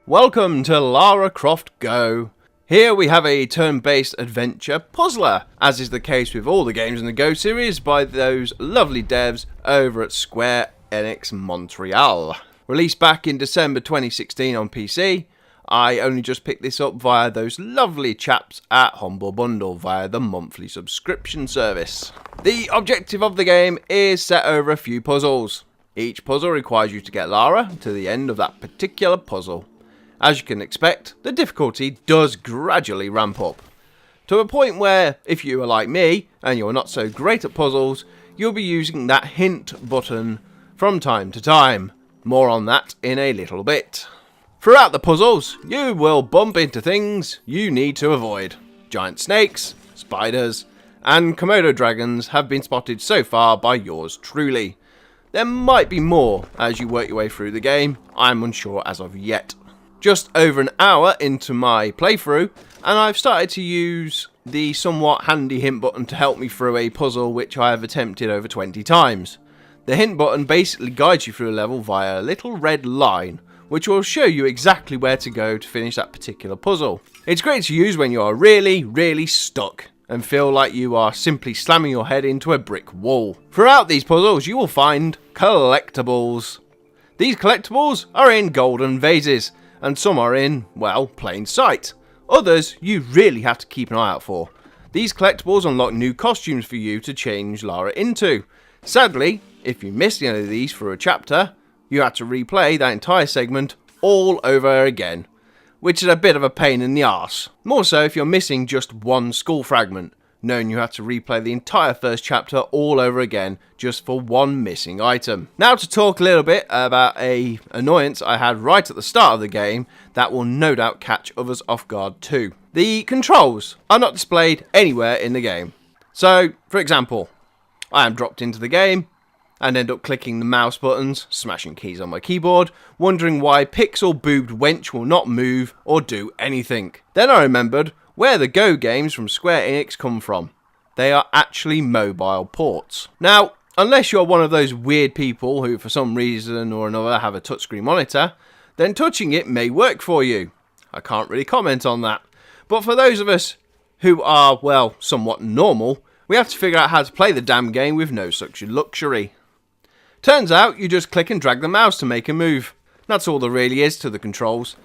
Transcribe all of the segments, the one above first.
Welcome to Lara Croft Go. Here we have a turn-based adventure puzzler, as is the case with all the games in the Go series by those lovely devs over at Square Enix Montreal. Released back in December 2016 on PC, I only just picked this up via those lovely chaps at HumbleBundle via the monthly subscription service. The objective of the game is set over a few puzzles. Each puzzle requires you to get Lara to the end of that particular puzzle. As you can expect, the difficulty does gradually ramp up, to a point where, if you are like me, and you're not so great at puzzles, you'll be using that hint button from time to time. More on that in a little bit. Throughout the puzzles, you will bump into things you need to avoid. Giant snakes, spiders, and Komodo dragons have been spotted so far by yours truly. There might be more as you work your way through the game, I'm unsure as of yet. Just over an hour into my playthrough, and I've started to use the somewhat handy hint button to help me through a puzzle which I have attempted over 20 times. The hint button basically guides you through a level via a little red line, which will show you exactly where to go to finish that particular puzzle. It's great to use when you are really stuck and feel like you are simply slamming your head into a brick wall. Throughout these puzzles you will find collectibles. These collectibles are in golden vases, and some are in, well, plain sight. Others you really have to keep an eye out for. These collectibles unlock new costumes for you to change Lara into. Sadly, if you miss any of these through a chapter, you have to replay that entire segment all over again, which is a bit of a pain in the arse. More so if you're missing just one skull fragment, knowing you have to replay the entire first chapter all over again just for one missing item. Now to talk a little bit about an annoyance I had right at the start of the game that will no doubt catch others off guard too. The controls are not displayed anywhere in the game. So, for example, I am dropped into the game and end up clicking the mouse buttons, smashing keys on my keyboard, wondering why pixel-boobed wench will not move or do anything. Then I remembered where the Go games from Square Enix come from. They are actually mobile ports. Now, unless you're one of those weird people who for some reason or another have a touchscreen monitor, then touching it may work for you. I can't really comment on that. But for those of us who are, well, somewhat normal, we have to figure out how to play the damn game with no such luxury. Turns out you just click and drag the mouse to make a move. That's all there really is to the controls.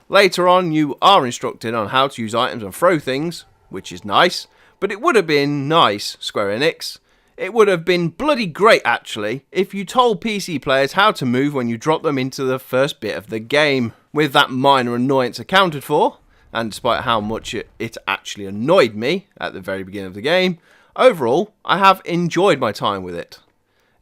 Later on you are instructed on how to use items and throw things, which is nice, but it would have been nice, Square Enix. It would have been bloody great actually if you told PC players how to move when you drop them into the first bit of the game. With that minor annoyance accounted for, and despite how much it actually annoyed me at the very beginning of the game, overall I have enjoyed my time with it.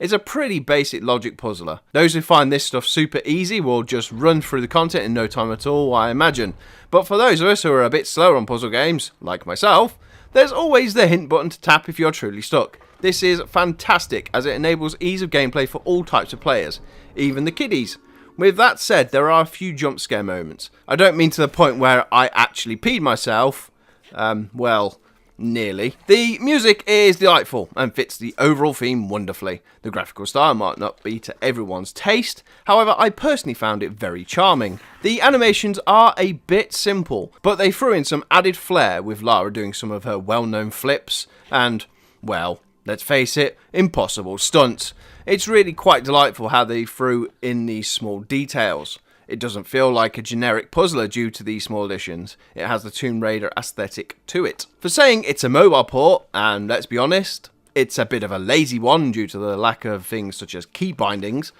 It's a pretty basic logic puzzler. Those who find this stuff super easy will just run through the content in no time at all, I imagine. But for those of us who are a bit slower on puzzle games, like myself, there's always the hint button to tap if you're truly stuck. This is fantastic as it enables ease of gameplay for all types of players, even the kiddies. With that said, there are a few jump scare moments. I don't mean to the point where I actually peed myself. Well, nearly. The music is delightful and fits the overall theme wonderfully. The graphical style might not be to everyone's taste, however I personally found it very charming. The animations are a bit simple, but they threw in some added flair with Lara doing some of her well-known flips and, well, let's face it, impossible stunts. It's really quite delightful how they threw in these small details. It doesn't feel like a generic puzzler due to these small additions. It has the Tomb Raider aesthetic to it. For saying it's a mobile port, and let's be honest, it's a bit of a lazy one due to the lack of things such as key bindings,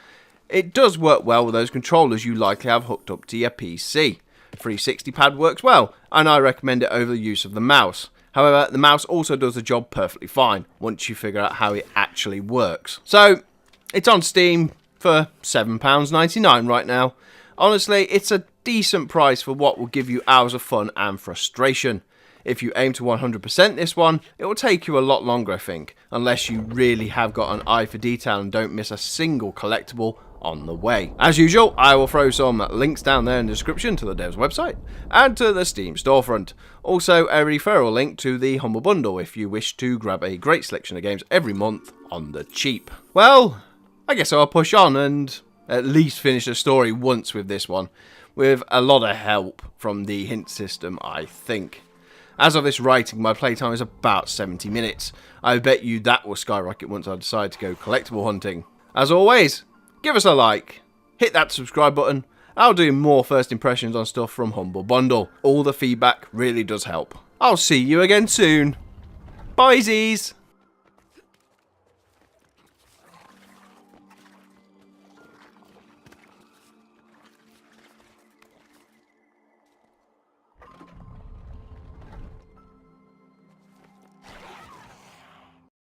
it does work well with those controllers you likely have hooked up to your PC. 360 pad works well, and I recommend it over the use of the mouse. However, the mouse also does the job perfectly fine once you figure out how it actually works. So, it's on Steam for £7.99 right now. Honestly, it's a decent price for what will give you hours of fun and frustration. If you aim to 100% this one, it will take you a lot longer I think, unless you really have got an eye for detail and don't miss a single collectible on the way. As usual, I will throw some links down there in the description to the dev's website and to the Steam storefront. Also a referral link to the Humble Bundle if you wish to grab a great selection of games every month on the cheap. Well, I guess I'll push on and at least finish the story once with this one. with a lot of help from the hint system, I think. As of this writing, my playtime is about 70 minutes. I bet you that will skyrocket once I decide to go collectible hunting. As always, give us a like, hit that subscribe button. I'll do more first impressions on stuff from Humble Bundle. All the feedback really does help. I'll see you again soon. Bye-sies!